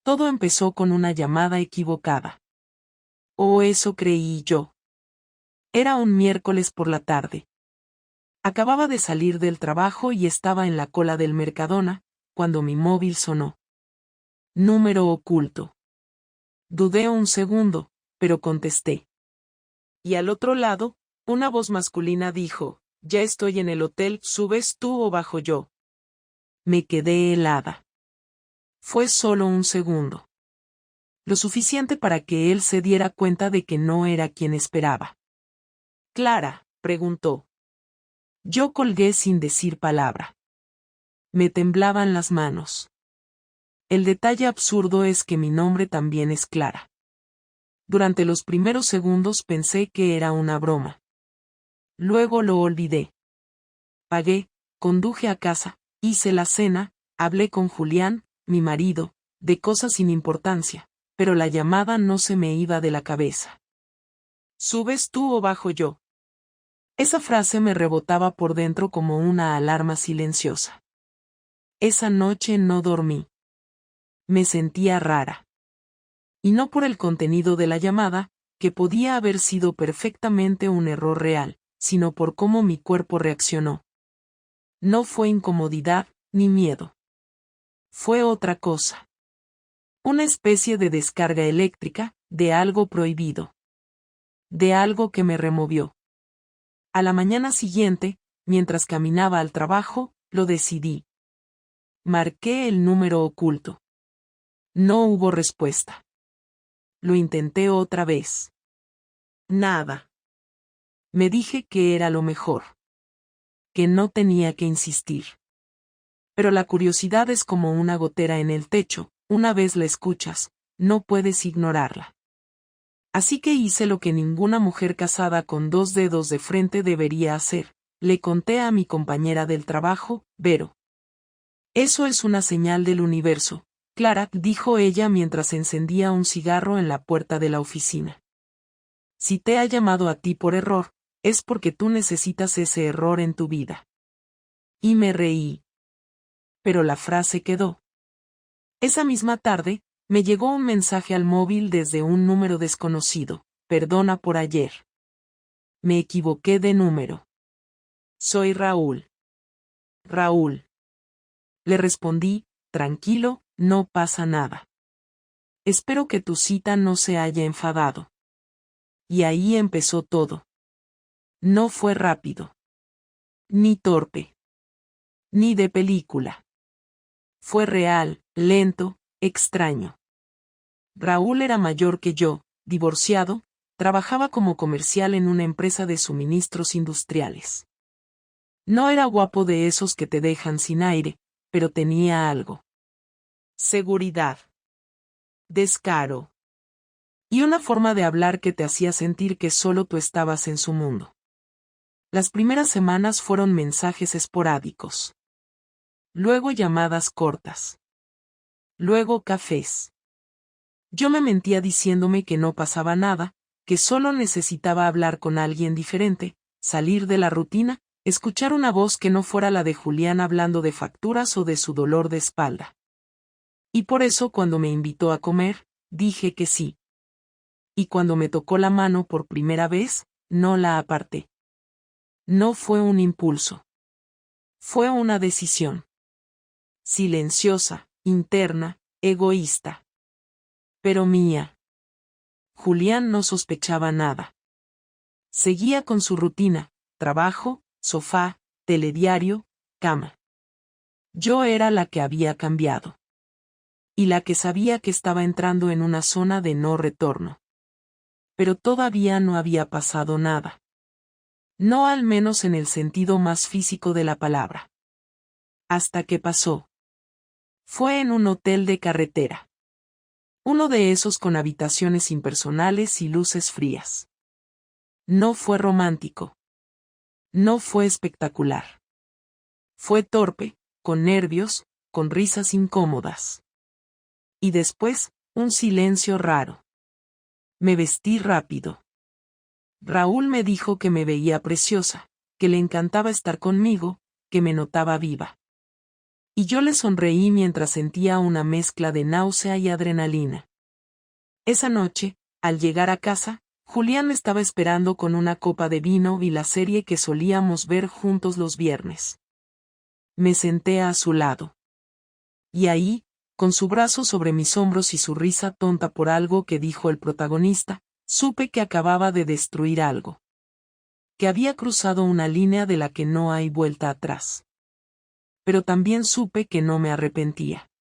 Todo empezó con una llamada equivocada. O eso creí yo. Era un miércoles por la tarde. Acababa de salir del trabajo y estaba en la cola del Mercadona, cuando mi móvil sonó. Número oculto. Dudé un segundo, pero contesté. Y al otro lado, una voz masculina dijo, «Ya estoy en el hotel, ¿subes tú o bajo yo?» Me quedé helada. Fue solo un segundo. Lo suficiente para que él se diera cuenta de que no era quien esperaba. «Clara», preguntó. Yo colgué sin decir palabra. Me temblaban las manos. El detalle absurdo es que mi nombre también es Clara. Durante los primeros segundos pensé que era una broma. Luego lo olvidé. Pagué, conduje a casa, hice la cena, hablé con Julián, mi marido, de cosas sin importancia, pero la llamada no se me iba de la cabeza. ¿Subes tú o bajo yo? Esa frase me rebotaba por dentro como una alarma silenciosa. Esa noche no dormí. Me sentía rara. Y no por el contenido de la llamada, que podía haber sido perfectamente un error real, sino por cómo mi cuerpo reaccionó. No fue incomodidad, ni miedo. Fue otra cosa. Una especie de descarga eléctrica, de algo prohibido. De algo que me removió. A la mañana siguiente, mientras caminaba al trabajo, lo decidí. Marqué el número oculto. No hubo respuesta. Lo intenté otra vez. Nada. Me dije que era lo mejor. Que no tenía que insistir. Pero la curiosidad es como una gotera en el techo, una vez la escuchas, no puedes ignorarla. Así que hice lo que ninguna mujer casada con 2 dedos de frente debería hacer, le conté a mi compañera del trabajo, Vero. Eso es una señal del universo, Clara, dijo ella mientras encendía un cigarro en la puerta de la oficina. Si te ha llamado a ti por error, es porque tú necesitas ese error en tu vida. Y me reí. Pero la frase quedó. Esa misma tarde, me llegó un mensaje al móvil desde un número desconocido. Perdona por ayer. Me equivoqué de número. Soy Raúl. Raúl. Le respondí, tranquilo, no pasa nada. Espero que tu cita no se haya enfadado. Y ahí empezó todo. No fue rápido. Ni torpe. Ni de película. Fue real, lento, extraño. Raúl era mayor que yo, divorciado, trabajaba como comercial en una empresa de suministros industriales. No era guapo de esos que te dejan sin aire, pero tenía algo. Seguridad. Descaro. Y una forma de hablar que te hacía sentir que solo tú estabas en su mundo. Las primeras semanas fueron mensajes esporádicos. Luego llamadas cortas. Luego cafés. Yo me mentía diciéndome que no pasaba nada, que solo necesitaba hablar con alguien diferente, salir de la rutina, escuchar una voz que no fuera la de Julián hablando de facturas o de su dolor de espalda. Y por eso cuando me invitó a comer, dije que sí. Y cuando me tocó la mano por primera vez, no la aparté. No fue un impulso. Fue una decisión. Silenciosa, interna, egoísta. Pero mía. Julián no sospechaba nada. Seguía con su rutina, trabajo, sofá, telediario, cama. Yo era la que había cambiado. Y la que sabía que estaba entrando en una zona de no retorno. Pero todavía no había pasado nada. No al menos en el sentido más físico de la palabra. Hasta que pasó. Fue en un hotel de carretera. Uno de esos con habitaciones impersonales y luces frías. No fue romántico. No fue espectacular. Fue torpe, con nervios, con risas incómodas. Y después, un silencio raro. Me vestí rápido. Raúl me dijo que me veía preciosa, que le encantaba estar conmigo, que me notaba viva. Y yo le sonreí mientras sentía una mezcla de náusea y adrenalina. Esa noche, al llegar a casa, Julián me estaba esperando con una copa de vino y la serie que solíamos ver juntos los viernes. Me senté a su lado. Y ahí, con su brazo sobre mis hombros y su risa tonta por algo que dijo el protagonista, supe que acababa de destruir algo. Que había cruzado una línea de la que no hay vuelta atrás. Pero también supe que no me arrepentía.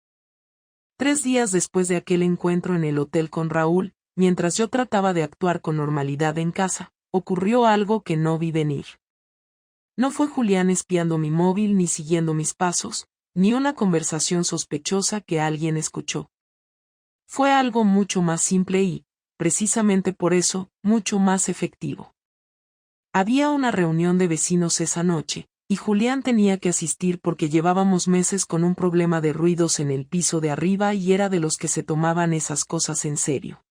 3 días después de aquel encuentro en el hotel con Raúl, mientras yo trataba de actuar con normalidad en casa, ocurrió algo que no vi venir. No fue Julián espiando mi móvil ni siguiendo mis pasos, ni una conversación sospechosa que alguien escuchó. Fue algo mucho más simple y, precisamente por eso, mucho más efectivo. Había una reunión de vecinos esa noche, y Julián tenía que asistir porque llevábamos meses con un problema de ruidos en el piso de arriba y era de los que se tomaban esas cosas en serio.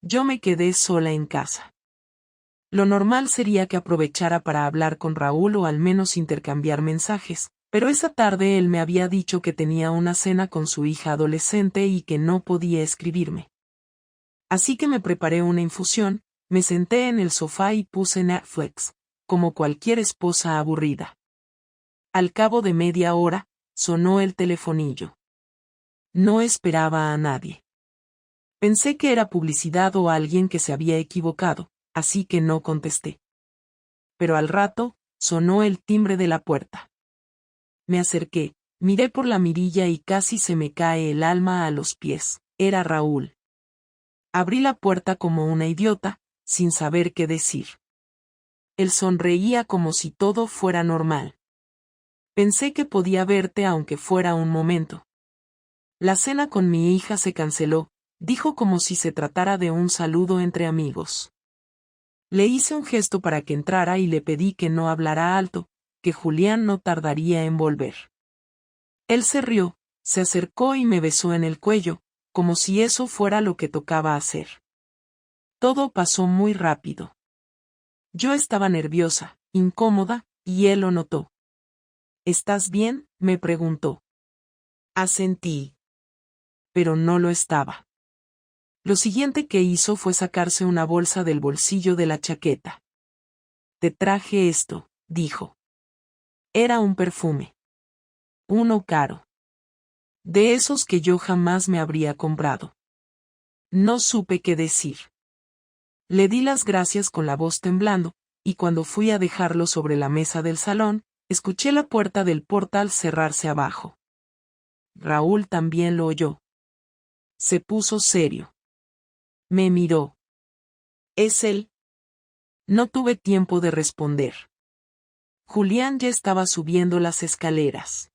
Yo me quedé sola en casa. Lo normal sería que aprovechara para hablar con Raúl o al menos intercambiar mensajes, pero esa tarde él me había dicho que tenía una cena con su hija adolescente y que no podía escribirme. Así que me preparé una infusión, me senté en el sofá y puse Netflix, como cualquier esposa aburrida. Al cabo de media hora, sonó el telefonillo. No esperaba a nadie. Pensé que era publicidad o alguien que se había equivocado, así que no contesté. Pero al rato, sonó el timbre de la puerta. Me acerqué, miré por la mirilla y casi se me cae el alma a los pies. Era Raúl. Abrí la puerta como una idiota, sin saber qué decir. Él sonreía como si todo fuera normal. Pensé que podía verte aunque fuera un momento. La cena con mi hija se canceló, dijo como si se tratara de un saludo entre amigos. Le hice un gesto para que entrara y le pedí que no hablara alto, que Julián no tardaría en volver. Él se rió, se acercó y me besó en el cuello, como si eso fuera lo que tocaba hacer. Todo pasó muy rápido. Yo estaba nerviosa, incómoda, y él lo notó. ¿Estás bien?, me preguntó. Asentí. Pero no lo estaba. Lo siguiente que hizo fue sacarse una bolsa del bolsillo de la chaqueta. Te traje esto, dijo. Era un perfume. Uno caro. De esos que yo jamás me habría comprado. No supe qué decir. Le di las gracias con la voz temblando, y cuando fui a dejarlo sobre la mesa del salón, escuché la puerta del portal cerrarse abajo. Raúl también lo oyó. Se puso serio. Me miró. ¿Es él? No tuve tiempo de responder. Julián ya estaba subiendo las escaleras.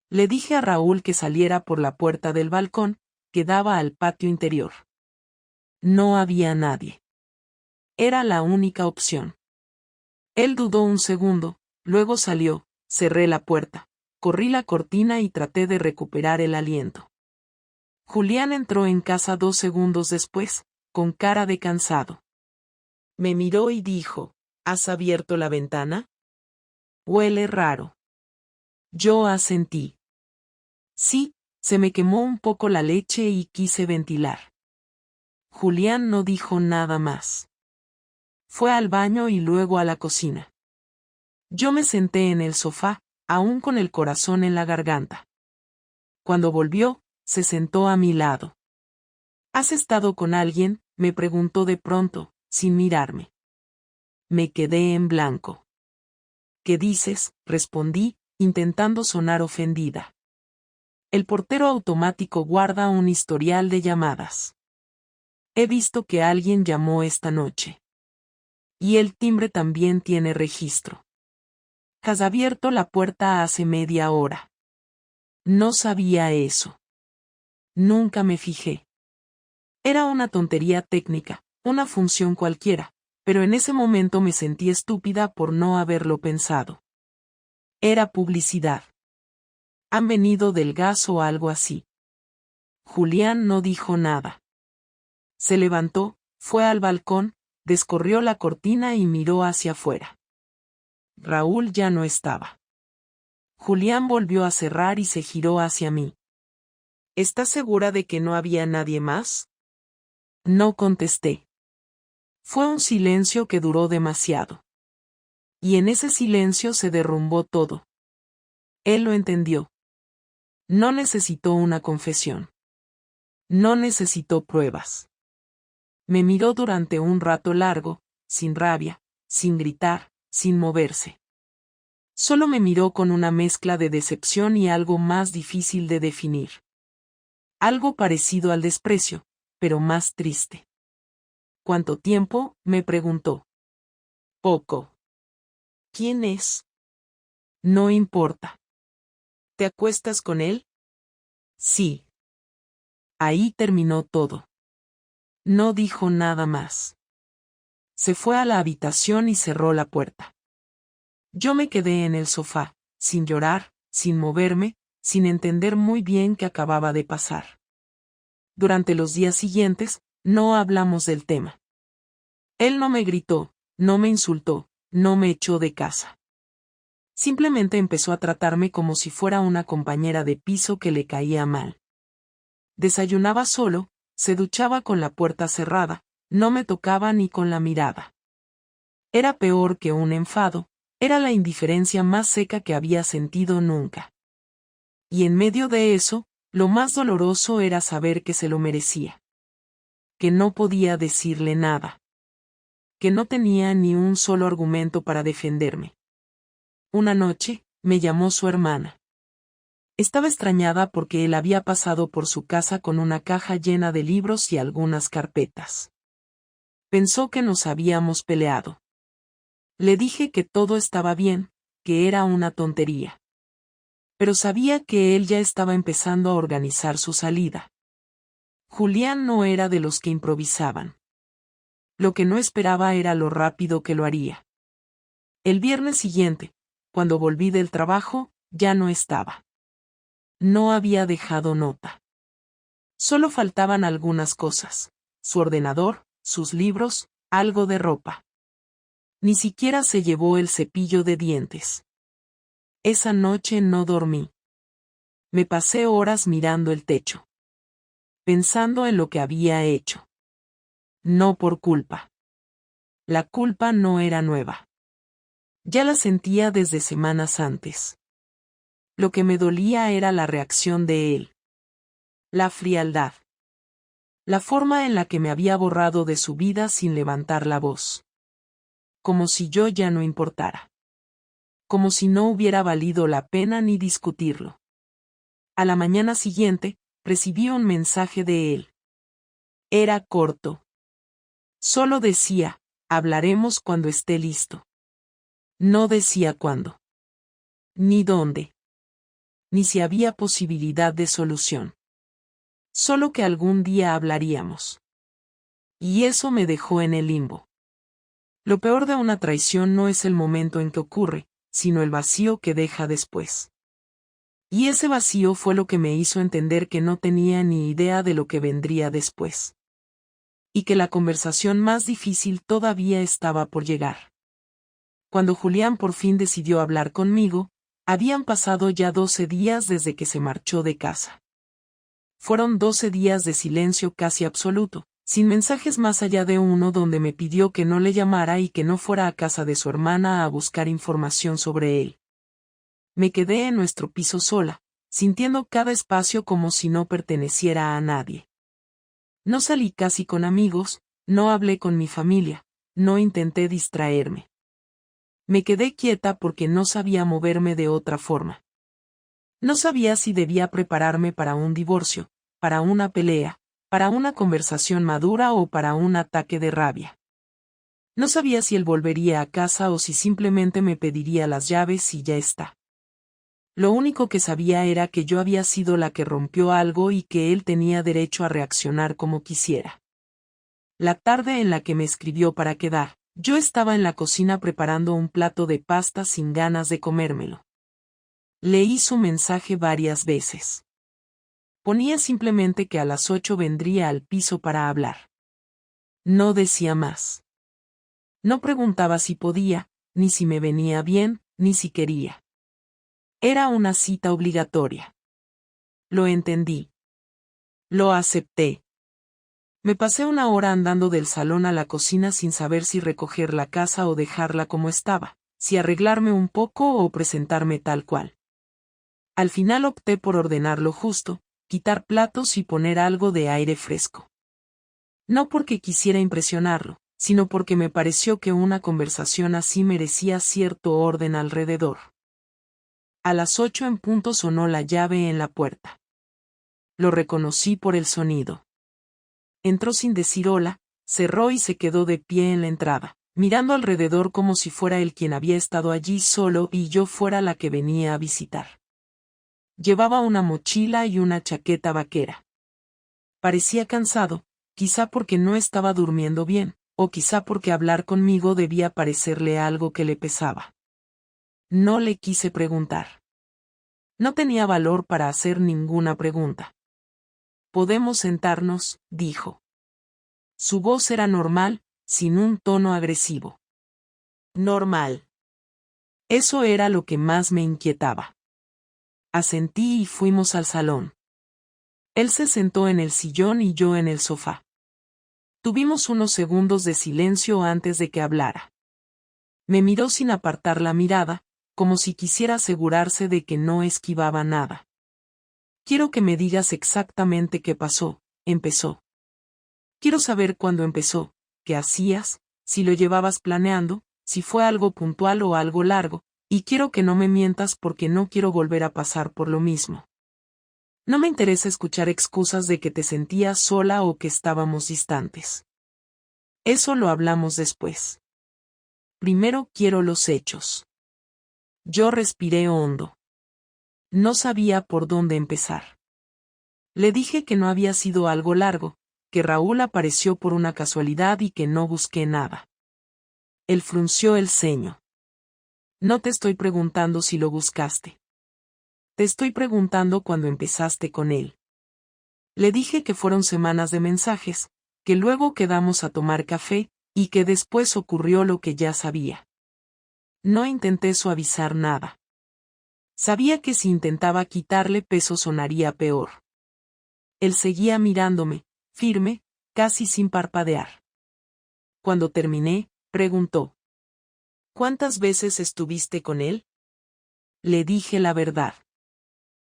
Le dije a Raúl que saliera por la puerta del balcón, que daba al patio interior. No había nadie. Era la única opción. Él dudó un segundo, luego salió, cerré la puerta, corrí la cortina y traté de recuperar el aliento. Julián entró en casa 2 segundos después, con cara de cansado. Me miró y dijo, ¿has abierto la ventana? Huele raro. Yo asentí. Sí, se me quemó un poco la leche y quise ventilar. Julián no dijo nada más. Fue al baño y luego a la cocina. Yo me senté en el sofá, aún con el corazón en la garganta. Cuando volvió, se sentó a mi lado. ¿Has estado con alguien?, me preguntó de pronto, sin mirarme. Me quedé en blanco. ¿Qué dices?, respondí, intentando sonar ofendida. El portero automático guarda un historial de llamadas. He visto que alguien llamó esta noche. Y el timbre también tiene registro. Has abierto la puerta hace media hora. No sabía eso. Nunca me fijé. Era una tontería técnica, una función cualquiera, pero en ese momento me sentí estúpida por no haberlo pensado. Era publicidad. ¿Han venido del gas o algo así? Julián no dijo nada. Se levantó, fue al balcón, descorrió la cortina y miró hacia afuera. Raúl ya no estaba. Julián volvió a cerrar y se giró hacia mí. ¿Estás segura de que no había nadie más? No contesté. Fue un silencio que duró demasiado. Y en ese silencio se derrumbó todo. Él lo entendió. No necesitó una confesión. No necesitó pruebas. Me miró durante un rato largo, sin rabia, sin gritar, sin moverse. Solo me miró con una mezcla de decepción y algo más difícil de definir. Algo parecido al desprecio, pero más triste. ¿Cuánto tiempo?, me preguntó. Poco. ¿Quién es? No importa. ¿Te acuestas con él? Sí. Ahí terminó todo. No dijo nada más. Se fue a la habitación y cerró la puerta. Yo me quedé en el sofá, sin llorar, sin moverme, sin entender muy bien qué acababa de pasar. Durante los días siguientes, no hablamos del tema. Él no me gritó, no me insultó, no me echó de casa. Simplemente empezó a tratarme como si fuera una compañera de piso que le caía mal. Desayunaba solo, se duchaba con la puerta cerrada, no me tocaba ni con la mirada. Era peor que un enfado, era la indiferencia más seca que había sentido nunca. Y en medio de eso, lo más doloroso era saber que se lo merecía. Que no podía decirle nada. Que no tenía ni un solo argumento para defenderme. Una noche, me llamó su hermana. Estaba extrañada porque él había pasado por su casa con una caja llena de libros y algunas carpetas. Pensó que nos habíamos peleado. Le dije que todo estaba bien, que era una tontería. Pero sabía que él ya estaba empezando a organizar su salida. Julián no era de los que improvisaban. Lo que no esperaba era lo rápido que lo haría. El viernes siguiente, cuando volví del trabajo, ya no estaba. No había dejado nota. Solo faltaban algunas cosas: su ordenador, sus libros, algo de ropa. Ni siquiera se llevó el cepillo de dientes. Esa noche no dormí. Me pasé horas mirando el techo. Pensando en lo que había hecho. No por culpa. La culpa no era nueva. Ya la sentía desde semanas antes. Lo que me dolía era la reacción de él. La frialdad. La forma en la que me había borrado de su vida sin levantar la voz. Como si yo ya no importara. Como si no hubiera valido la pena ni discutirlo. A la mañana siguiente, recibí un mensaje de él. Era corto. Solo decía: hablaremos cuando esté listo. No decía cuándo. Ni dónde. Ni si había posibilidad de solución. Solo que algún día hablaríamos. Y eso me dejó en el limbo. Lo peor de una traición no es el momento en que ocurre, sino el vacío que deja después. Y ese vacío fue lo que me hizo entender que no tenía ni idea de lo que vendría después. Y que la conversación más difícil todavía estaba por llegar. Cuando Julián por fin decidió hablar conmigo, habían pasado ya 12 días desde que se marchó de casa. Fueron 12 días de silencio casi absoluto, sin mensajes más allá de uno donde me pidió que no le llamara y que no fuera a casa de su hermana a buscar información sobre él. Me quedé en nuestro piso sola, sintiendo cada espacio como si no perteneciera a nadie. No salí casi con amigos, no hablé con mi familia, no intenté distraerme. Me quedé quieta porque no sabía moverme de otra forma. No sabía si debía prepararme para un divorcio, para una pelea, para una conversación madura o para un ataque de rabia. No sabía si él volvería a casa o si simplemente me pediría las llaves y ya está. Lo único que sabía era que yo había sido la que rompió algo y que él tenía derecho a reaccionar como quisiera. La tarde en la que me escribió para quedar, yo estaba en la cocina preparando un plato de pasta sin ganas de comérmelo. Leí su mensaje varias veces. Ponía simplemente que a las 8 vendría al piso para hablar. No decía más. No preguntaba si podía, ni si me venía bien, ni si quería. Era una cita obligatoria. Lo entendí. Lo acepté. Me pasé una hora andando del salón a la cocina sin saber si recoger la casa o dejarla como estaba, si arreglarme un poco o presentarme tal cual. Al final opté por ordenar lo justo, quitar platos y poner algo de aire fresco. No porque quisiera impresionarlo, sino porque me pareció que una conversación así merecía cierto orden alrededor. A las 8 en punto sonó la llave en la puerta. Lo reconocí por el sonido. Entró sin decir hola, cerró y se quedó de pie en la entrada, mirando alrededor como si fuera él quien había estado allí solo y yo fuera la que venía a visitar. Llevaba una mochila y una chaqueta vaquera. Parecía cansado, quizá porque no estaba durmiendo bien, o quizá porque hablar conmigo debía parecerle algo que le pesaba. No le quise preguntar. No tenía valor para hacer ninguna pregunta. «Podemos sentarnos», dijo. Su voz era normal, sin un tono agresivo. Normal. Eso era lo que más me inquietaba. Asentí y fuimos al salón. Él se sentó en el sillón y yo en el sofá. Tuvimos unos segundos de silencio antes de que hablara. Me miró sin apartar la mirada, como si quisiera asegurarse de que no esquivaba nada. «Quiero que me digas exactamente qué pasó», empezó. «Quiero saber cuándo empezó, qué hacías, si lo llevabas planeando, si fue algo puntual o algo largo, y quiero que no me mientas porque no quiero volver a pasar por lo mismo. No me interesa escuchar excusas de que te sentías sola o que estábamos distantes. Eso lo hablamos después. Primero quiero los hechos». Yo respiré hondo. No sabía por dónde empezar. Le dije que no había sido algo largo, que Raúl apareció por una casualidad y que no busqué nada. Él frunció el ceño. «No te estoy preguntando si lo buscaste. Te estoy preguntando cuándo empezaste con él». Le dije que fueron semanas de mensajes, que luego quedamos a tomar café, y que después ocurrió lo que ya sabía. No intenté suavizar nada. Sabía que si intentaba quitarle peso sonaría peor. Él seguía mirándome, firme, casi sin parpadear. Cuando terminé, preguntó: «¿Cuántas veces estuviste con él?» Le dije la verdad.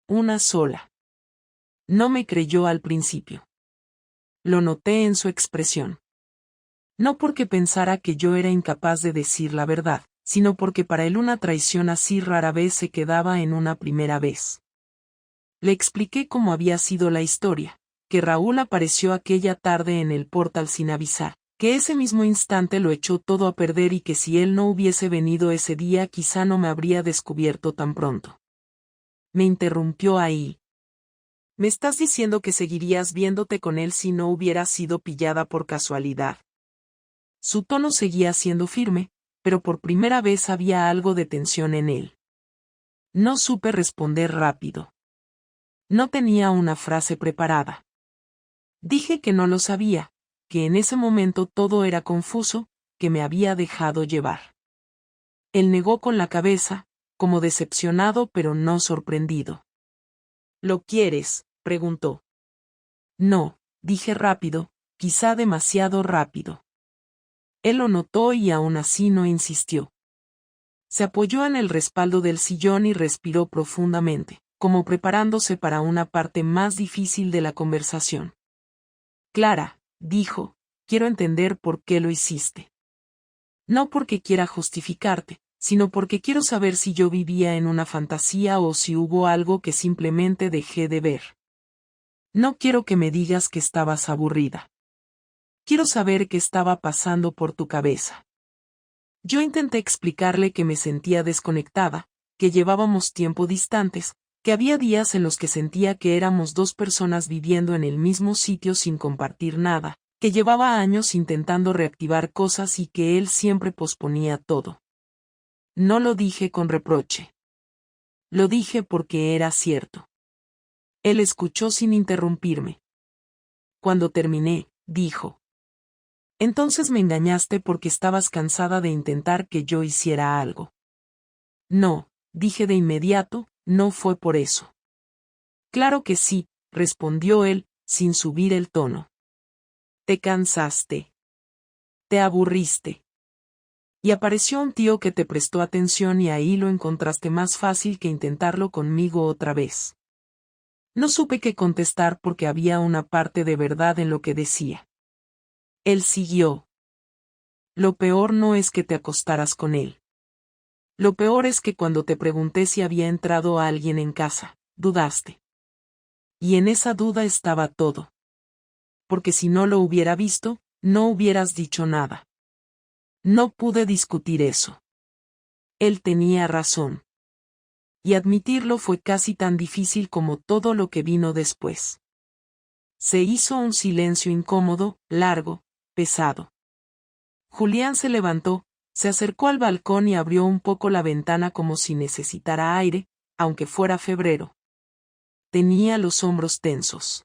Una sola. No me creyó al principio. Lo noté en su expresión. No porque pensara que yo era incapaz de decir la verdad, sino porque para él una traición así rara vez se quedaba en una primera vez. Le expliqué cómo había sido la historia, que Raúl apareció aquella tarde en el portal sin avisar, que ese mismo instante lo echó todo a perder y que si él no hubiese venido ese día quizá no me habría descubierto tan pronto. Me interrumpió ahí. «¿Me estás diciendo que seguirías viéndote con él si no hubieras sido pillada por casualidad?» Su tono seguía siendo firme, pero por primera vez había algo de tensión en él. No supe responder rápido. No tenía una frase preparada. Dije que no lo sabía, que en ese momento todo era confuso, que me había dejado llevar. Él negó con la cabeza, como decepcionado pero no sorprendido. «¿Lo quieres?», preguntó. «No», dije rápido, quizá demasiado rápido. Él lo notó y aún así no insistió. Se apoyó en el respaldo del sillón y respiró profundamente, como preparándose para una parte más difícil de la conversación. «Clara», dijo, «quiero entender por qué lo hiciste. No porque quiera justificarte, sino porque quiero saber si yo vivía en una fantasía o si hubo algo que simplemente dejé de ver. No quiero que me digas que estabas aburrida. Quiero saber qué estaba pasando por tu cabeza». Yo intenté explicarle que me sentía desconectada, que llevábamos tiempo distantes, que había días en los que sentía que éramos dos personas viviendo en el mismo sitio sin compartir nada, que llevaba años intentando reactivar cosas y que él siempre posponía todo. No lo dije con reproche. Lo dije porque era cierto. Él escuchó sin interrumpirme. Cuando terminé, dijo: «Entonces me engañaste porque estabas cansada de intentar que yo hiciera algo». «No», dije de inmediato, no fue por eso. Claro que sí, respondió él, sin subir el tono. Te cansaste. Te aburriste. Y apareció un tío que te prestó atención y ahí lo encontraste más fácil que intentarlo conmigo otra vez. No supe qué contestar porque había una parte de verdad en lo que decía. Él siguió. Lo peor no es que te acostaras con él. Lo peor es que cuando te pregunté si había entrado alguien en casa, dudaste. Y en esa duda estaba todo. Porque si no lo hubiera visto, no hubieras dicho nada. No pude discutir eso. Él tenía razón. Y admitirlo fue casi tan difícil como todo lo que vino después. Se hizo un silencio incómodo, largo, pesado. Julián se levantó, se acercó al balcón y abrió un poco la ventana como si necesitara aire, aunque fuera febrero. Tenía los hombros tensos.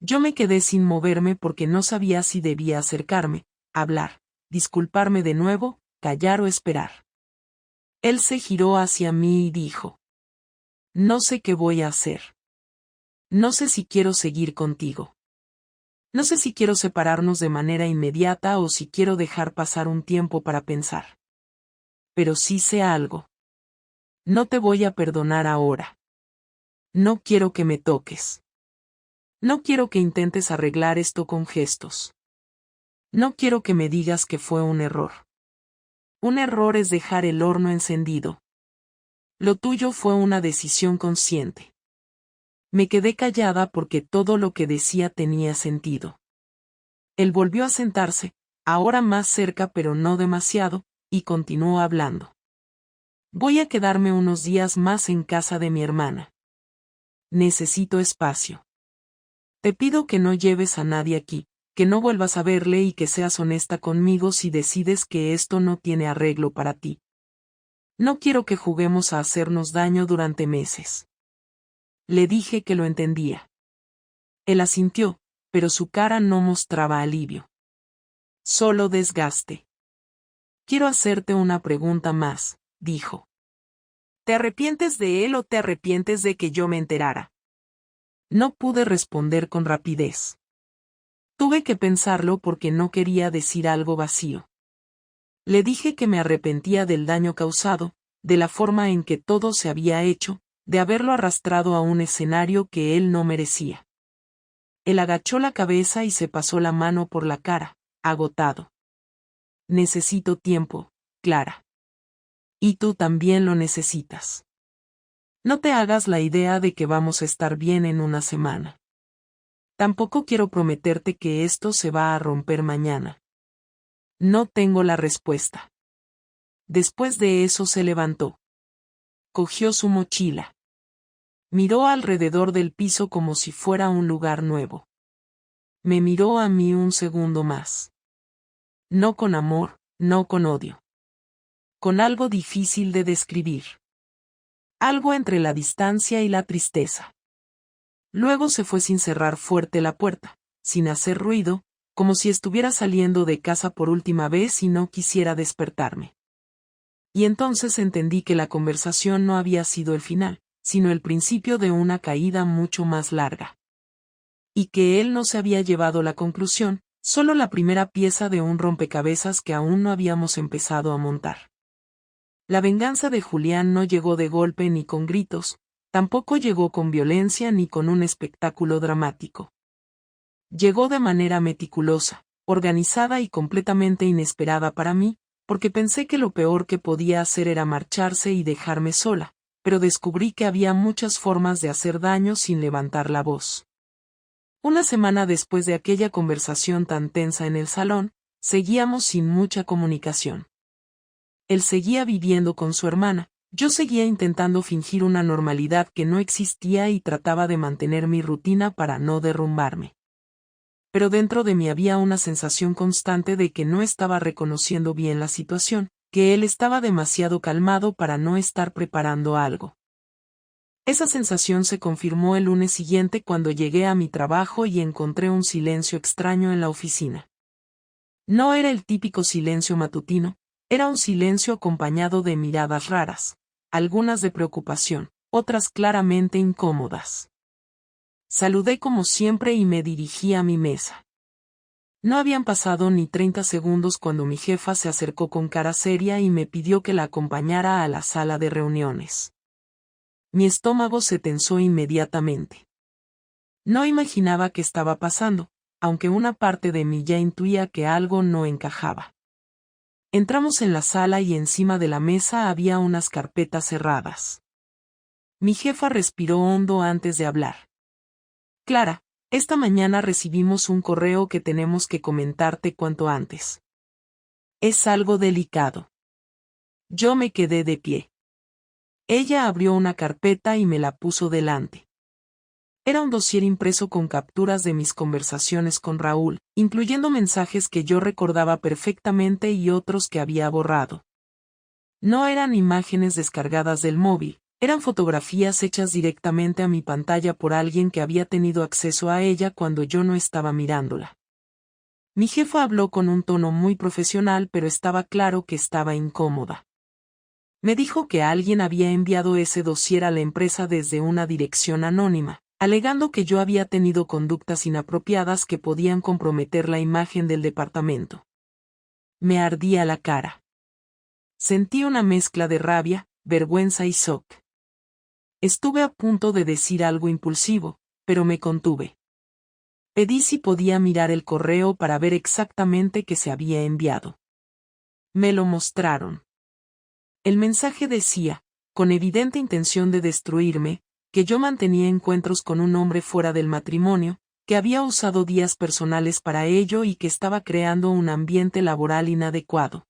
Yo me quedé sin moverme porque no sabía si debía acercarme, hablar, disculparme de nuevo, callar o esperar. Él se giró hacia mí y dijo: No sé qué voy a hacer. No sé si quiero seguir contigo. No sé si quiero separarnos de manera inmediata o si quiero dejar pasar un tiempo para pensar. Pero sí sé algo. No te voy a perdonar ahora. No quiero que me toques. No quiero que intentes arreglar esto con gestos. No quiero que me digas que fue un error. Un error es dejar el horno encendido. Lo tuyo fue una decisión consciente. Me quedé callada porque todo lo que decía tenía sentido. Él volvió a sentarse, ahora más cerca pero no demasiado, y continuó hablando. Voy a quedarme unos días más en casa de mi hermana. Necesito espacio. Te pido que no lleves a nadie aquí, que no vuelvas a verle y que seas honesta conmigo si decides que esto no tiene arreglo para ti. No quiero que juguemos a hacernos daño durante meses. Le dije que lo entendía. Él asintió, pero su cara no mostraba alivio. Solo desgaste. Quiero hacerte una pregunta más, dijo. ¿Te arrepientes de él o te arrepientes de que yo me enterara? No pude responder con rapidez. Tuve que pensarlo porque no quería decir algo vacío. Le dije que me arrepentía del daño causado, de la forma en que todo se había hecho, de haberlo arrastrado a un escenario que él no merecía. Él agachó la cabeza y se pasó la mano por la cara, agotado. Necesito tiempo, Clara. Y tú también lo necesitas. No te hagas la idea de que vamos a estar bien en una semana. Tampoco quiero prometerte que esto se va a romper mañana. No tengo la respuesta. Después de eso se levantó. Cogió su mochila. Miró alrededor del piso como si fuera un lugar nuevo. Me miró a mí un segundo más. No con amor, no con odio. Con algo difícil de describir. Algo entre la distancia y la tristeza. Luego se fue sin cerrar fuerte la puerta, sin hacer ruido, como si estuviera saliendo de casa por última vez y no quisiera despertarme. Y entonces entendí que la conversación no había sido el final, sino el principio de una caída mucho más larga. Y que él no se había llevado la conclusión, solo la primera pieza de un rompecabezas que aún no habíamos empezado a montar. La venganza de Julián no llegó de golpe ni con gritos, tampoco llegó con violencia ni con un espectáculo dramático. Llegó de manera meticulosa, organizada y completamente inesperada para mí, porque pensé que lo peor que podía hacer era marcharse y dejarme sola, pero descubrí que había muchas formas de hacer daño sin levantar la voz. Una semana después de aquella conversación tan tensa en el salón, seguíamos sin mucha comunicación. Él seguía viviendo con su hermana, yo seguía intentando fingir una normalidad que no existía y trataba de mantener mi rutina para no derrumbarme. Pero dentro de mí había una sensación constante de que no estaba reconociendo bien la situación, que él estaba demasiado calmado para no estar preparando algo. Esa sensación se confirmó el lunes siguiente cuando llegué a mi trabajo y encontré un silencio extraño en la oficina. No era el típico silencio matutino, era un silencio acompañado de miradas raras, algunas de preocupación, otras claramente incómodas. Saludé como siempre y me dirigí a mi mesa. No habían pasado ni 30 segundos cuando mi jefa se acercó con cara seria y me pidió que la acompañara a la sala de reuniones. Mi estómago se tensó inmediatamente. No imaginaba qué estaba pasando, aunque una parte de mí ya intuía que algo no encajaba. Entramos en la sala y encima de la mesa había unas carpetas cerradas. Mi jefa respiró hondo antes de hablar. Clara, esta mañana recibimos un correo que tenemos que comentarte cuanto antes. Es algo delicado. Yo me quedé de pie. Ella abrió una carpeta y me la puso delante. Era un dossier impreso con capturas de mis conversaciones con Raúl, incluyendo mensajes que yo recordaba perfectamente y otros que había borrado. No eran imágenes descargadas del móvil, eran fotografías hechas directamente a mi pantalla por alguien que había tenido acceso a ella cuando yo no estaba mirándola. Mi jefa habló con un tono muy profesional, pero estaba claro que estaba incómoda. Me dijo que alguien había enviado ese dossier a la empresa desde una dirección anónima, alegando que yo había tenido conductas inapropiadas que podían comprometer la imagen del departamento. Me ardía la cara. Sentí una mezcla de rabia, vergüenza y shock. Estuve a punto de decir algo impulsivo, pero me contuve. Pedí si podía mirar el correo para ver exactamente qué se había enviado. Me lo mostraron. El mensaje decía, con evidente intención de destruirme, que yo mantenía encuentros con un hombre fuera del matrimonio, que había usado días personales para ello y que estaba creando un ambiente laboral inadecuado.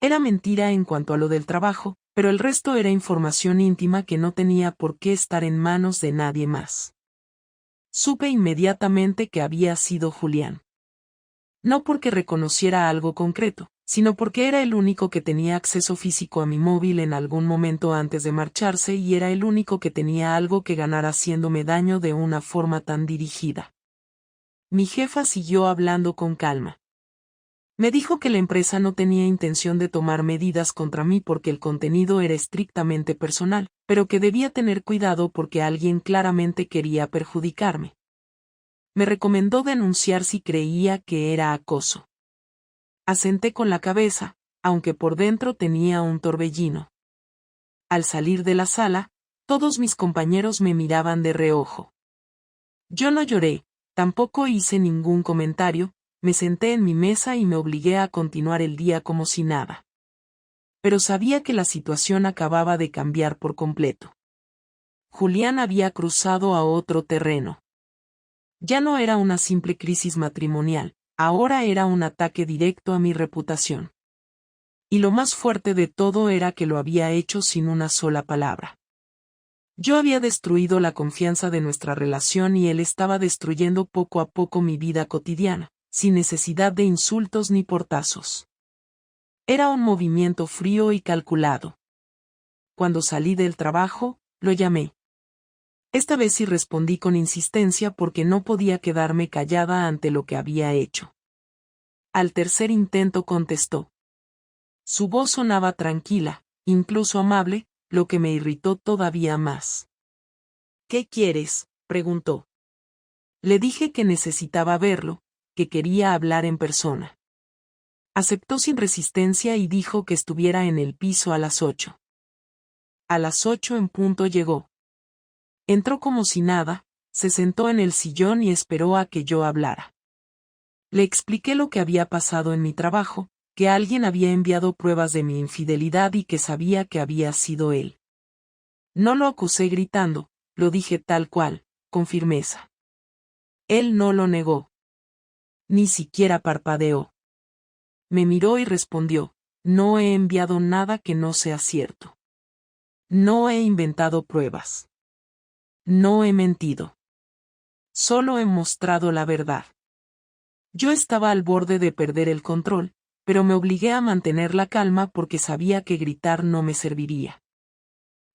Era mentira en cuanto a lo del trabajo, pero el resto era información íntima que no tenía por qué estar en manos de nadie más. Supe inmediatamente que había sido Julián. No porque reconociera algo concreto, sino porque era el único que tenía acceso físico a mi móvil en algún momento antes de marcharse y era el único que tenía algo que ganar haciéndome daño de una forma tan dirigida. Mi jefa siguió hablando con calma. Me dijo que la empresa no tenía intención de tomar medidas contra mí porque el contenido era estrictamente personal, pero que debía tener cuidado porque alguien claramente quería perjudicarme. Me recomendó denunciar si creía que era acoso. Asenté con la cabeza, aunque por dentro tenía un torbellino. Al salir de la sala, todos mis compañeros me miraban de reojo. Yo no lloré, tampoco hice ningún comentario, me senté en mi mesa y me obligué a continuar el día como si nada. Pero sabía que la situación acababa de cambiar por completo. Julián había cruzado a otro terreno. Ya no era una simple crisis matrimonial, ahora era un ataque directo a mi reputación. Y lo más fuerte de todo era que lo había hecho sin una sola palabra. Yo había destruido la confianza de nuestra relación y él estaba destruyendo poco a poco mi vida cotidiana, sin necesidad de insultos ni portazos. Era un movimiento frío y calculado. Cuando salí del trabajo, lo llamé. Esta vez sí respondí con insistencia porque no podía quedarme callada ante lo que había hecho. Al tercer intento contestó. Su voz sonaba tranquila, incluso amable, lo que me irritó todavía más. ¿Qué quieres?, preguntó. Le dije que necesitaba verlo, que quería hablar en persona. Aceptó sin resistencia y dijo que estuviera en el piso a las 8. A las 8 en punto llegó. Entró como si nada, se sentó en el sillón y esperó a que yo hablara. Le expliqué lo que había pasado en mi trabajo, que alguien había enviado pruebas de mi infidelidad y que sabía que había sido él. No lo acusé gritando, lo dije tal cual, con firmeza. Él no lo negó. Ni siquiera parpadeó. Me miró y respondió, no he enviado nada que no sea cierto. No he inventado pruebas. No he mentido. Solo he mostrado la verdad. Yo estaba al borde de perder el control, pero me obligué a mantener la calma porque sabía que gritar no me serviría.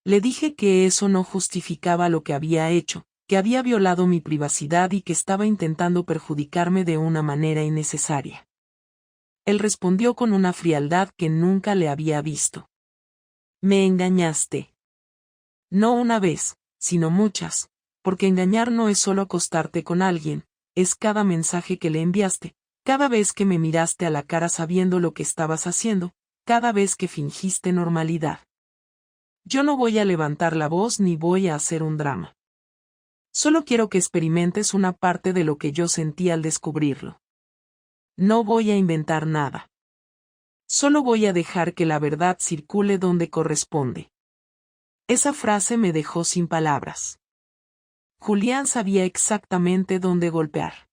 Le dije que eso no justificaba lo que había hecho, que había violado mi privacidad y que estaba intentando perjudicarme de una manera innecesaria. Él respondió con una frialdad que nunca le había visto. Me engañaste. No una vez, sino muchas, porque engañar no es solo acostarte con alguien, es cada mensaje que le enviaste, cada vez que me miraste a la cara sabiendo lo que estabas haciendo, cada vez que fingiste normalidad. Yo no voy a levantar la voz ni voy a hacer un drama. Solo quiero que experimentes una parte de lo que yo sentí al descubrirlo. No voy a inventar nada. Solo voy a dejar que la verdad circule donde corresponde. Esa frase me dejó sin palabras. Julián sabía exactamente dónde golpear.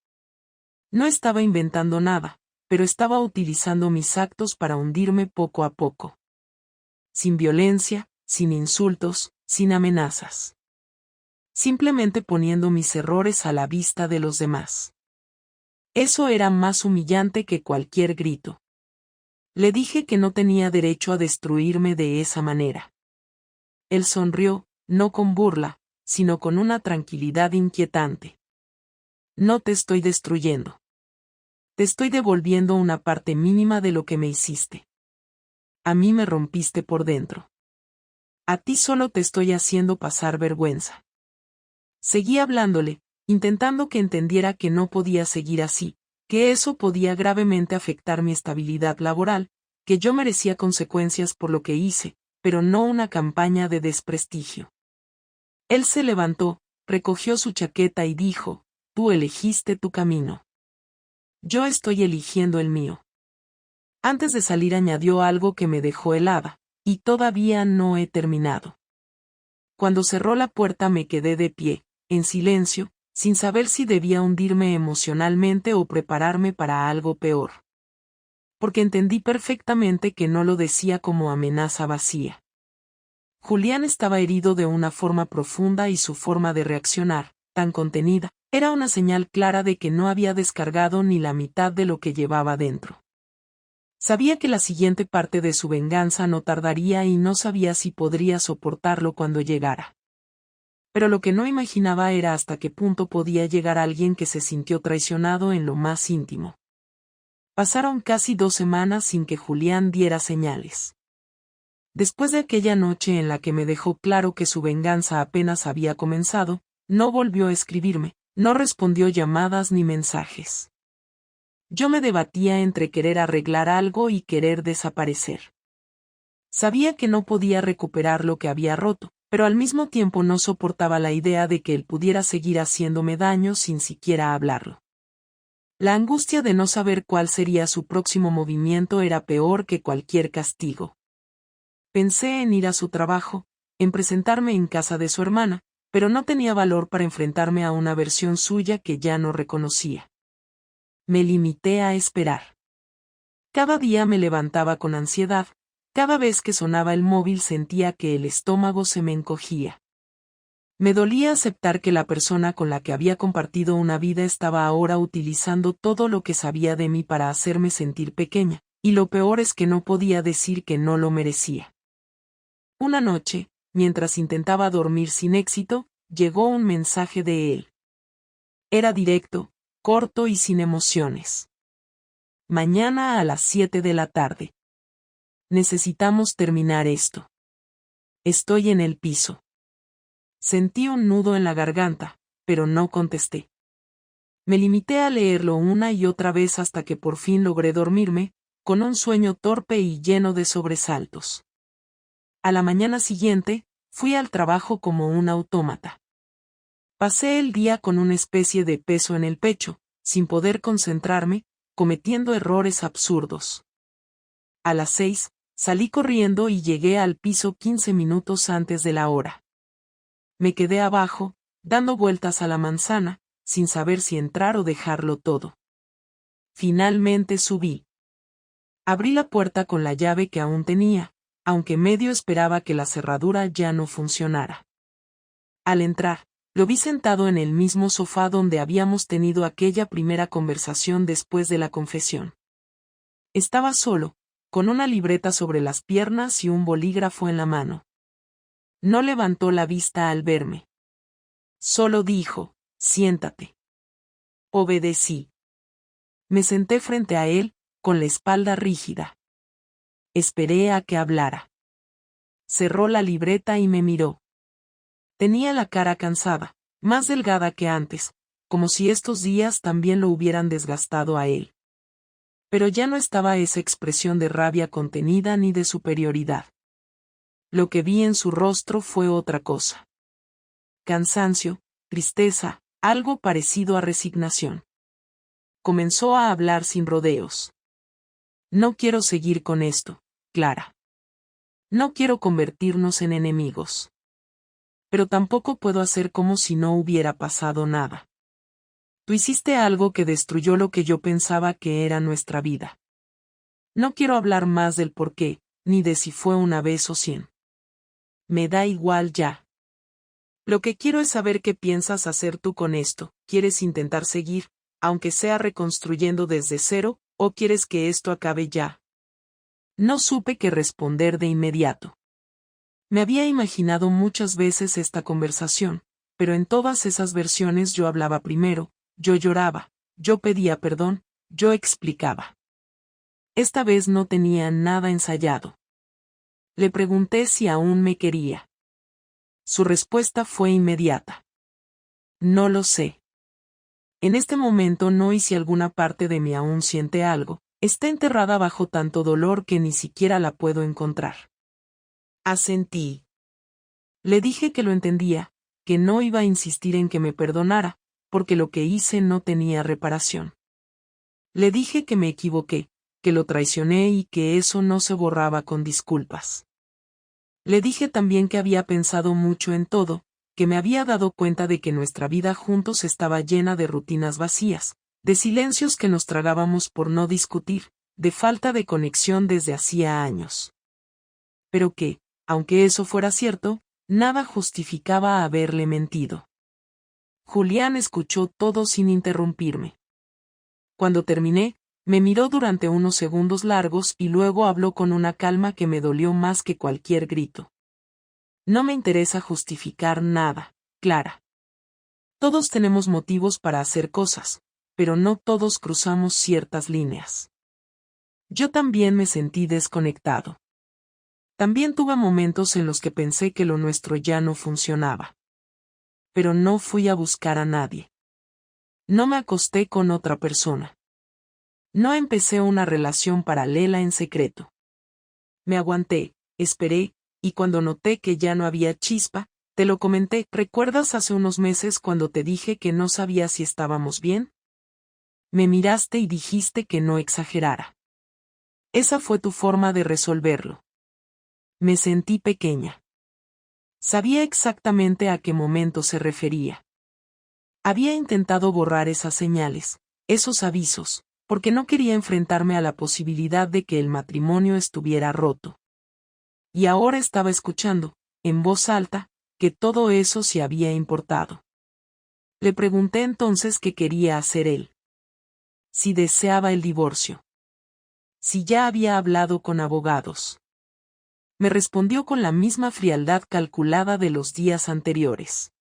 No estaba inventando nada, pero estaba utilizando mis actos para hundirme poco a poco. Sin violencia, sin insultos, sin amenazas. Simplemente poniendo mis errores a la vista de los demás. Eso era más humillante que cualquier grito. Le dije que no tenía derecho a destruirme de esa manera. Él sonrió, no con burla, sino con una tranquilidad inquietante. No te estoy destruyendo. Te estoy devolviendo una parte mínima de lo que me hiciste. A mí me rompiste por dentro. A ti solo te estoy haciendo pasar vergüenza. Seguí hablándole, intentando que entendiera que no podía seguir así, que eso podía gravemente afectar mi estabilidad laboral, que yo merecía consecuencias por lo que hice, pero no una campaña de desprestigio. Él se levantó, recogió su chaqueta y dijo, tú elegiste tu camino. Yo estoy eligiendo el mío. Antes de salir añadió algo que me dejó helada, y todavía no he terminado. Cuando cerró la puerta me quedé de pie, en silencio, sin saber si debía hundirme emocionalmente o prepararme para algo peor. Porque entendí perfectamente que no lo decía como amenaza vacía. Julián estaba herido de una forma profunda y su forma de reaccionar, tan contenida, era una señal clara de que no había descargado ni la mitad de lo que llevaba dentro. Sabía que la siguiente parte de su venganza no tardaría y no sabía si podría soportarlo cuando llegara. Pero lo que no imaginaba era hasta qué punto podía llegar alguien que se sintió traicionado en lo más íntimo. Pasaron casi 2 semanas sin que Julián diera señales. Después de aquella noche en la que me dejó claro que su venganza apenas había comenzado, no volvió a escribirme, no respondió llamadas ni mensajes. Yo me debatía entre querer arreglar algo y querer desaparecer. Sabía que no podía recuperar lo que había roto, pero al mismo tiempo no soportaba la idea de que él pudiera seguir haciéndome daño sin siquiera hablarlo. La angustia de no saber cuál sería su próximo movimiento era peor que cualquier castigo. Pensé en ir a su trabajo, en presentarme en casa de su hermana, pero no tenía valor para enfrentarme a una versión suya que ya no reconocía. Me limité a esperar. Cada día me levantaba con ansiedad, cada vez que sonaba el móvil sentía que el estómago se me encogía. Me dolía aceptar que la persona con la que había compartido una vida estaba ahora utilizando todo lo que sabía de mí para hacerme sentir pequeña, y lo peor es que no podía decir que no lo merecía. Una noche, mientras intentaba dormir sin éxito, llegó un mensaje de él. Era directo, corto y sin emociones. Mañana a las 7 de la tarde. Necesitamos terminar esto. Estoy en el piso. Sentí un nudo en la garganta, pero no contesté. Me limité a leerlo una y otra vez hasta que por fin logré dormirme, con un sueño torpe y lleno de sobresaltos. A la mañana siguiente, fui al trabajo como un autómata. Pasé el día con una especie de peso en el pecho, sin poder concentrarme, cometiendo errores absurdos. A las 6, salí corriendo y llegué al piso 15 minutos antes de la hora. Me quedé abajo, dando vueltas a la manzana, sin saber si entrar o dejarlo todo. Finalmente subí. Abrí la puerta con la llave que aún tenía, aunque medio esperaba que la cerradura ya no funcionara. Al entrar, lo vi sentado en el mismo sofá donde habíamos tenido aquella primera conversación después de la confesión. Estaba solo, con una libreta sobre las piernas y un bolígrafo en la mano. No levantó la vista al verme. Solo dijo, siéntate. Obedecí. Me senté frente a él, con la espalda rígida. Esperé a que hablara. Cerró la libreta y me miró. Tenía la cara cansada, más delgada que antes, como si estos días también lo hubieran desgastado a él. Pero ya no estaba esa expresión de rabia contenida ni de superioridad. Lo que vi en su rostro fue otra cosa. Cansancio, tristeza, algo parecido a resignación. Comenzó a hablar sin rodeos. No quiero seguir con esto, Clara. No quiero convertirnos en enemigos. Pero tampoco puedo hacer como si no hubiera pasado nada. Tú hiciste algo que destruyó lo que yo pensaba que era nuestra vida. No quiero hablar más del por qué, ni de si fue una vez o 100. Me da igual ya. Lo que quiero es saber qué piensas hacer tú con esto. ¿Quieres intentar seguir, aunque sea reconstruyendo desde cero, o quieres que esto acabe ya? No supe qué responder de inmediato. Me había imaginado muchas veces esta conversación, pero en todas esas versiones yo hablaba primero, yo lloraba, yo pedía perdón, yo explicaba. Esta vez no tenía nada ensayado. Le pregunté si aún me quería. Su respuesta fue inmediata. No lo sé. En este momento no, y si alguna parte de mí aún siente algo, está enterrada bajo tanto dolor que ni siquiera la puedo encontrar. Asentí. Le dije que lo entendía, que no iba a insistir en que me perdonara, porque lo que hice no tenía reparación. Le dije que me equivoqué, que lo traicioné y que eso no se borraba con disculpas. Le dije también que había pensado mucho en todo, que me había dado cuenta de que nuestra vida juntos estaba llena de rutinas vacías, de silencios que nos tragábamos por no discutir, de falta de conexión desde hacía años. Pero que, aunque eso fuera cierto, nada justificaba haberle mentido. Julián escuchó todo sin interrumpirme. Cuando terminé, me miró durante unos segundos largos y luego habló con una calma que me dolió más que cualquier grito. No me interesa justificar nada, Clara. Todos tenemos motivos para hacer cosas, pero no todos cruzamos ciertas líneas. Yo también me sentí desconectado. También tuve momentos en los que pensé que lo nuestro ya no funcionaba. Pero no fui a buscar a nadie. No me acosté con otra persona. No empecé una relación paralela en secreto. Me aguanté, esperé, y cuando noté que ya no había chispa, te lo comenté. ¿Recuerdas hace unos meses cuando te dije que no sabía si estábamos bien? Me miraste y dijiste que no exagerara. Esa fue tu forma de resolverlo. Me sentí pequeña. Sabía exactamente a qué momento se refería. Había intentado borrar esas señales, esos avisos, porque no quería enfrentarme a la posibilidad de que el matrimonio estuviera roto. Y ahora estaba escuchando, en voz alta, que todo eso se había importado. Le pregunté entonces qué quería hacer él. Si deseaba el divorcio. Si ya había hablado con abogados. Me respondió con la misma frialdad calculada de los días anteriores.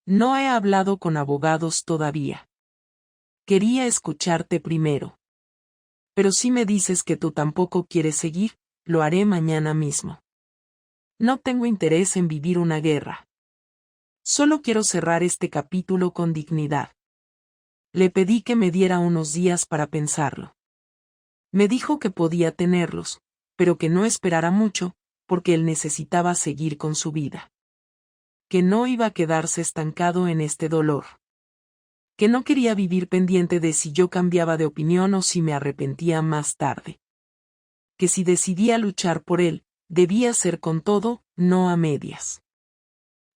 No he hablado con abogados todavía. Quería escucharte primero. Pero si me dices que tú tampoco quieres seguir, lo haré mañana mismo. No tengo interés en vivir una guerra. Solo quiero cerrar este capítulo con dignidad. Le pedí que me diera unos días para pensarlo. Me dijo que podía tenerlos, pero que no esperara mucho, porque él necesitaba seguir con su vida. Que no iba a quedarse estancado en este dolor. Que no quería vivir pendiente de si yo cambiaba de opinión o si me arrepentía más tarde. Que si decidía luchar por él, debía ser con todo, no a medias.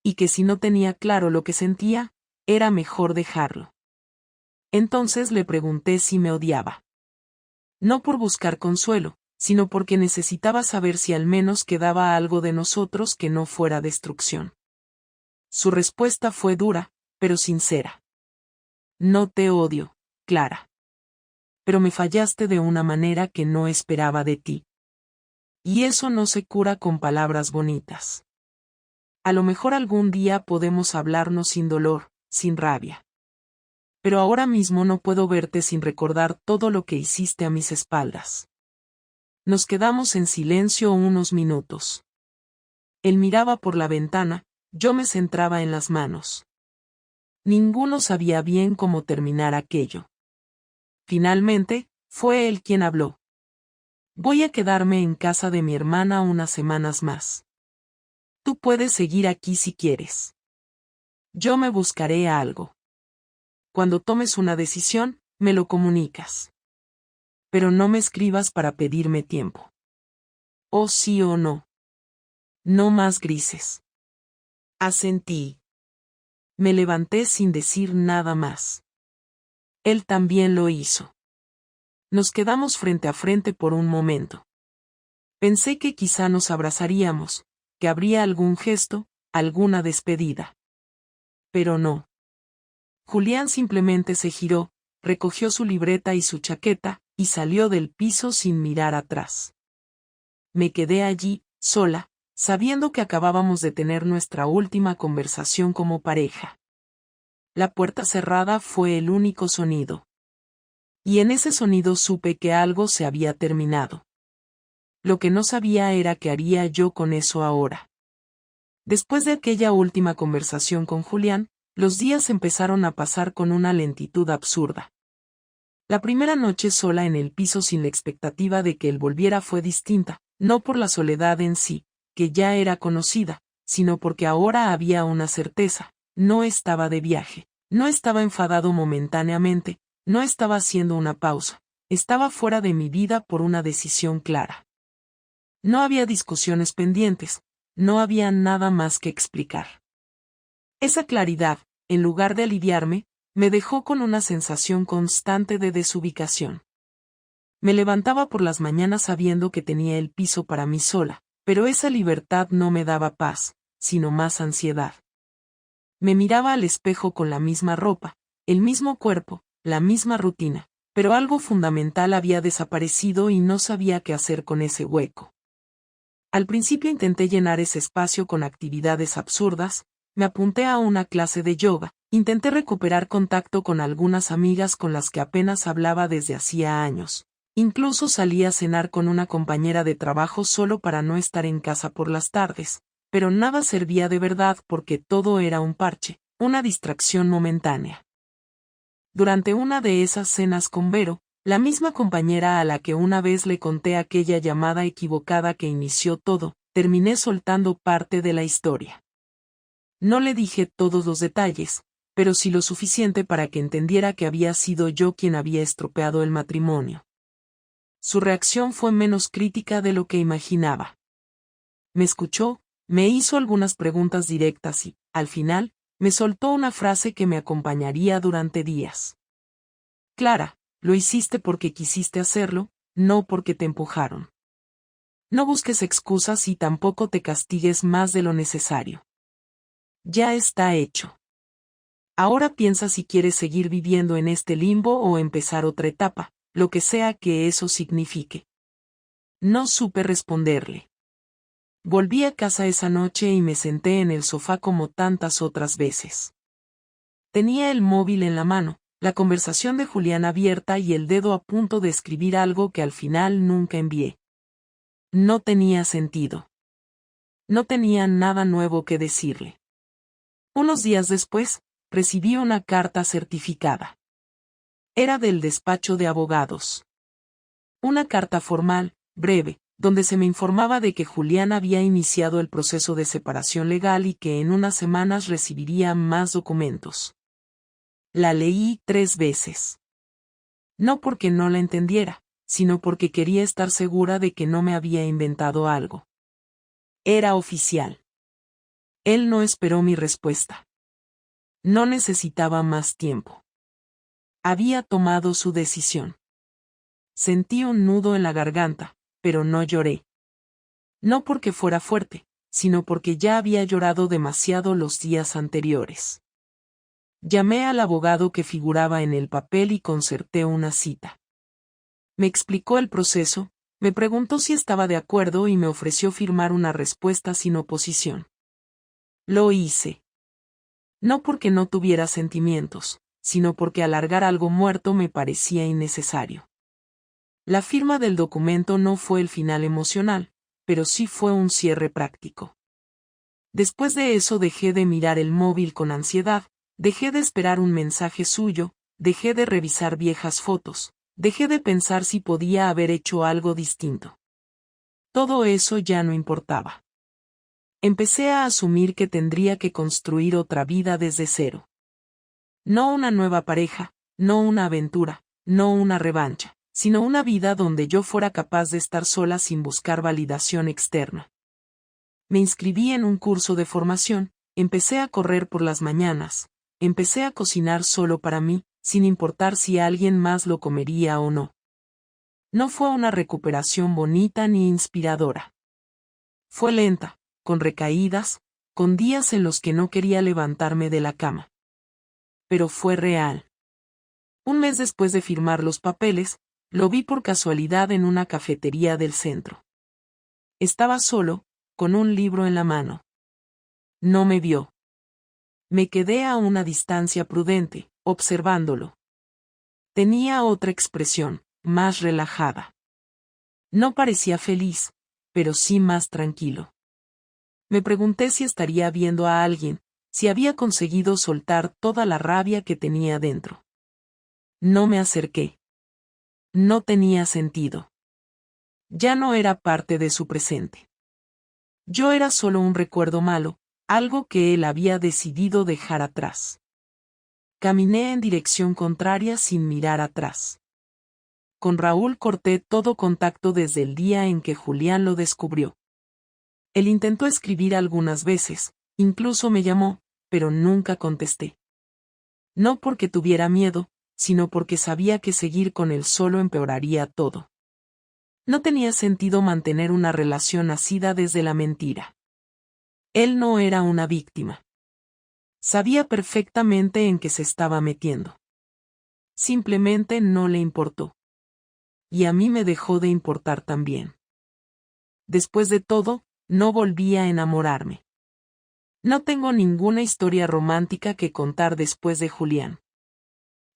Y que si no tenía claro lo que sentía, era mejor dejarlo. Entonces le pregunté si me odiaba. No por buscar consuelo, sino porque necesitaba saber si al menos quedaba algo de nosotros que no fuera destrucción. Su respuesta fue dura, pero sincera. No te odio, Clara. Pero me fallaste de una manera que no esperaba de ti. Y eso no se cura con palabras bonitas. A lo mejor algún día podemos hablarnos sin dolor, sin rabia. Pero ahora mismo no puedo verte sin recordar todo lo que hiciste a mis espaldas. Nos quedamos en silencio unos minutos. Él miraba por la ventana, Yo me centraba en las manos. Ninguno sabía bien cómo terminar aquello. Finalmente, fue él quien habló. Voy a quedarme en casa de mi hermana unas semanas más. Tú puedes seguir aquí si quieres. Yo me buscaré algo. Cuando tomes una decisión, me lo comunicas. Pero no me escribas para pedirme tiempo. O sí o no. No más grises. Asentí. Me levanté sin decir nada más. Él también lo hizo. Nos quedamos frente a frente por un momento. Pensé que quizá nos abrazaríamos, que habría algún gesto, alguna despedida. Pero no. Julián simplemente se giró, recogió su libreta y su chaqueta, y salió del piso sin mirar atrás. Me quedé allí, sola, sabiendo que acabábamos de tener nuestra última conversación como pareja. La puerta cerrada fue el único sonido. Y en ese sonido supe que algo se había terminado. Lo que no sabía era qué haría yo con eso ahora. Después de aquella última conversación con Julián, los días empezaron a pasar con una lentitud absurda. La primera noche sola en el piso sin la expectativa de que él volviera fue distinta, no por la soledad en sí, que ya era conocida, sino porque ahora había una certeza: no estaba de viaje, no estaba enfadado momentáneamente, no estaba haciendo una pausa, estaba fuera de mi vida por una decisión clara. No había discusiones pendientes, no había nada más que explicar. Esa claridad, en lugar de aliviarme, me dejó con una sensación constante de desubicación. Me levantaba por las mañanas sabiendo que tenía el piso para mí sola, pero esa libertad no me daba paz, sino más ansiedad. Me miraba al espejo con la misma ropa, el mismo cuerpo, la misma rutina, pero algo fundamental había desaparecido y no sabía qué hacer con ese hueco. Al principio intenté llenar ese espacio con actividades absurdas, me apunté a una clase de yoga, intenté recuperar contacto con algunas amigas con las que apenas hablaba desde hacía años. Incluso salí a cenar con una compañera de trabajo solo para no estar en casa por las tardes, pero nada servía de verdad porque todo era un parche, una distracción momentánea. Durante una de esas cenas con Vero, la misma compañera a la que una vez le conté aquella llamada equivocada que inició todo, terminé soltando parte de la historia. No le dije todos los detalles, pero sí lo suficiente para que entendiera que había sido yo quien había estropeado el matrimonio. Su reacción fue menos crítica de lo que imaginaba. Me escuchó, me hizo algunas preguntas directas y, al final, me soltó una frase que me acompañaría durante días. Clara, lo hiciste porque quisiste hacerlo, no porque te empujaron. No busques excusas y tampoco te castigues más de lo necesario. Ya está hecho. Ahora piensa si quieres seguir viviendo en este limbo o empezar otra etapa, lo que sea que eso signifique. No supe responderle. Volví a casa esa noche y me senté en el sofá como tantas otras veces. Tenía el móvil en la mano, la conversación de Julián abierta y el dedo a punto de escribir algo que al final nunca envié. No tenía sentido. No tenía nada nuevo que decirle. Unos días después, recibí una carta certificada. Era del despacho de abogados. Una carta formal, breve, donde se me informaba de que Julián había iniciado el proceso de separación legal y que en unas semanas recibiría más documentos. La leí 3 veces. No porque no la entendiera, sino porque quería estar segura de que no me había inventado algo. Era oficial. Él no esperó mi respuesta. No necesitaba más tiempo. Había tomado su decisión. Sentí un nudo en la garganta, pero no lloré. No porque fuera fuerte, sino porque ya había llorado demasiado los días anteriores. Llamé al abogado que figuraba en el papel y concerté una cita. Me explicó el proceso, me preguntó si estaba de acuerdo y me ofreció firmar una respuesta sin oposición. Lo hice. No porque no tuviera sentimientos, sino porque alargar algo muerto me parecía innecesario. La firma del documento no fue el final emocional, pero sí fue un cierre práctico. Después de eso dejé de mirar el móvil con ansiedad, dejé de esperar un mensaje suyo, dejé de revisar viejas fotos, dejé de pensar si podía haber hecho algo distinto. Todo eso ya no importaba. Empecé a asumir que tendría que construir otra vida desde cero. No una nueva pareja, no una aventura, no una revancha, sino una vida donde yo fuera capaz de estar sola sin buscar validación externa. Me inscribí en un curso de formación, empecé a correr por las mañanas, empecé a cocinar solo para mí, sin importar si alguien más lo comería o no. No fue una recuperación bonita ni inspiradora. Fue lenta, con recaídas, con días en los que no quería levantarme de la cama. Pero fue real. Un mes después de firmar los papeles, lo vi por casualidad en una cafetería del centro. Estaba solo, con un libro en la mano. No me vio. Me quedé a una distancia prudente, observándolo. Tenía otra expresión, más relajada. No parecía feliz, pero sí más tranquilo. Me pregunté si estaría viendo a alguien, si había conseguido soltar toda la rabia que tenía dentro. No me acerqué. No tenía sentido. Ya no era parte de su presente. Yo era solo un recuerdo malo, algo que él había decidido dejar atrás. Caminé en dirección contraria sin mirar atrás. Con Raúl corté todo contacto desde el día en que Julián lo descubrió. Él intentó escribir algunas veces, incluso me llamó, pero nunca contesté. No porque tuviera miedo, sino porque sabía que seguir con él solo empeoraría todo. No tenía sentido mantener una relación nacida desde la mentira. Él no era una víctima. Sabía perfectamente en qué se estaba metiendo. Simplemente no le importó. Y a mí me dejó de importar también. Después de todo, no volví a enamorarme. No tengo ninguna historia romántica que contar después de Julián.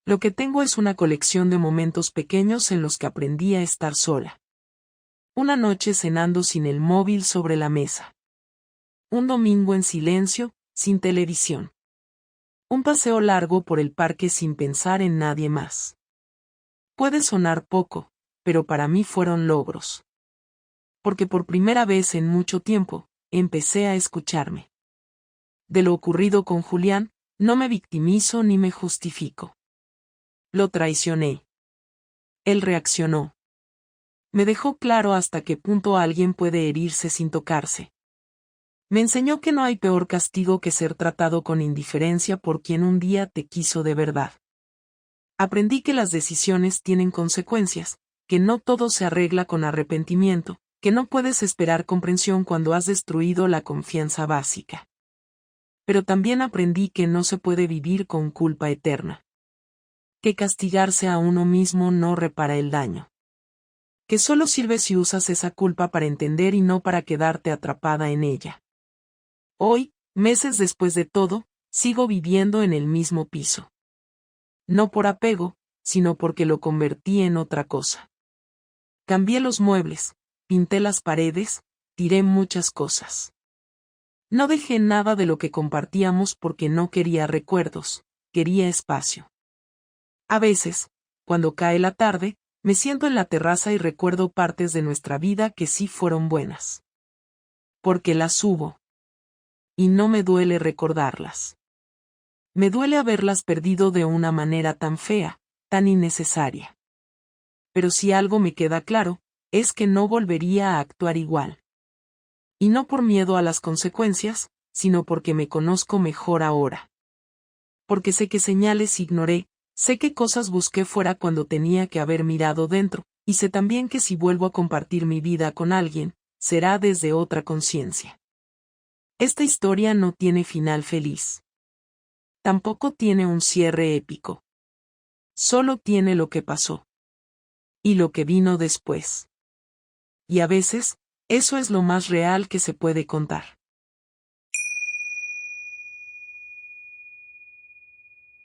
Lo que tengo es una colección de momentos pequeños en los que aprendí a estar sola. Una noche cenando sin el móvil sobre la mesa. Un domingo en silencio, sin televisión. Un paseo largo por el parque sin pensar en nadie más. Puede sonar poco, pero para mí fueron logros. Porque por primera vez en mucho tiempo, empecé a escucharme. De lo ocurrido con Julián, no me victimizo ni me justifico. Lo traicioné. Él reaccionó. Me dejó claro hasta qué punto alguien puede herirse sin tocarse. Me enseñó que no hay peor castigo que ser tratado con indiferencia por quien un día te quiso de verdad. Aprendí que las decisiones tienen consecuencias, que no todo se arregla con arrepentimiento, que no puedes esperar comprensión cuando has destruido la confianza básica. Pero también aprendí que no se puede vivir con culpa eterna. Que castigarse a uno mismo no repara el daño. Que solo sirve si usas esa culpa para entender y no para quedarte atrapada en ella. Hoy, meses después de todo, sigo viviendo en el mismo piso. No por apego, sino porque lo convertí en otra cosa. Cambié los muebles, pinté las paredes, tiré muchas cosas. No dejé nada de lo que compartíamos porque no quería recuerdos, quería espacio. A veces, cuando cae la tarde, me siento en la terraza y recuerdo partes de nuestra vida que sí fueron buenas. Porque las hubo. Y no me duele recordarlas. Me duele haberlas perdido de una manera tan fea, tan innecesaria. Pero si algo me queda claro, es que no volvería a actuar igual. Y no por miedo a las consecuencias, sino porque me conozco mejor ahora. Porque sé qué señales ignoré, sé qué cosas busqué fuera cuando tenía que haber mirado dentro, y sé también que si vuelvo a compartir mi vida con alguien, será desde otra conciencia. Esta historia no tiene final feliz. Tampoco tiene un cierre épico. Solo tiene lo que pasó. Y lo que vino después. Y a veces, eso es lo más real que se puede contar.